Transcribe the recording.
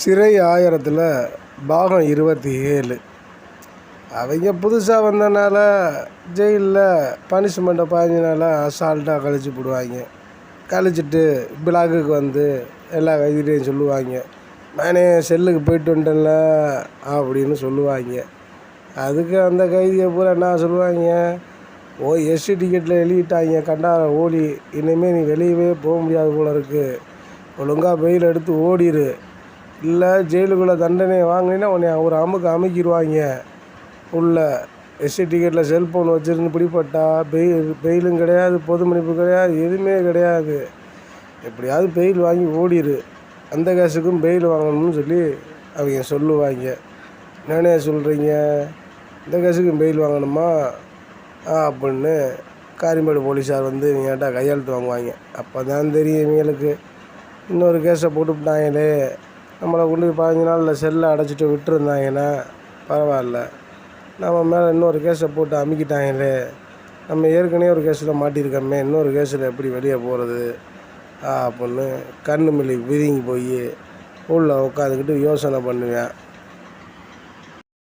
சிறை 1000ல் பாகம் 27. அவங்க புதுசாக வந்தனால ஜெயிலில் பனிஷ்மெண்ட்டை 15 நாளாக அசால்ட்டாக கழிச்சு போடுவாங்க. கழிச்சிட்டு பிளாக்குக்கு வந்து எல்லா கைதிட்டையும் சொல்லுவாங்க, நானே செல்லுக்கு போயிட்டு வந்துட்டேன்ல அப்படின்னு சொல்லுவாங்க. அதுக்கு அந்த கைதியை பூரா என்ன சொல்லுவாங்க, எஸ்சி டிக்கெட்டில் எழுதிட்டாங்க கண்டார ஓடி, இனிமேல் நீ வெளியவே போக முடியாது போல இருக்குது, ஒழுங்காக பெயில் எடுத்து ஓடிடு, இல்லை ஜெயிலுக்குள்ளே தண்டனை வாங்கினீங்கன்னா உன்னை ஒரு அமுக்கிடுவாங்க. உள்ள எஸ்சி டிக்கெட்டில் செல்ஃபோன் வச்சுருந்து பிடிப்பட்டா பெயிலும் கிடையாது, பொது மன்னிப்பு கிடையாது, எதுவுமே கிடையாது. எப்படியாவது பெயில் வாங்கி ஓடிடு, அந்த கேஸுக்கும் பெயில் வாங்கணும்னு சொல்லி அவங்க சொல்லுவாங்க. என்னென்ன சொல்கிறீங்க, இந்த கேஸுக்கும் பெயில் வாங்கணுமா அப்படின்னு காரிமேடு போலீஸார் வந்து இவங்ககிட்ட கையெழுத்து வாங்குவாங்க. அப்போ தான் தெரியும் இவங்களுக்கு இன்னொரு கேஸை போட்டுவிட்டாங்களே, நம்மளை கொண்டு 15 நாளில் செல்லை அடைச்சிட்டு விட்டுருந்தாங்கன்னா பரவாயில்ல, நம்ம மேலே இன்னொரு கேஸை போட்டு அமுக்கிட்டாங்களே, நம்ம ஏற்கனவே ஒரு கேஸில் மாட்டியிருக்கோமே, இன்னொரு கேஸில் எப்படி வெளியே போகிறது அப்படின்னு கண்ணு மிளி விதிங்கி போய் உள்ளே உட்காந்துக்கிட்டு யோசனை பண்ணுவேன்.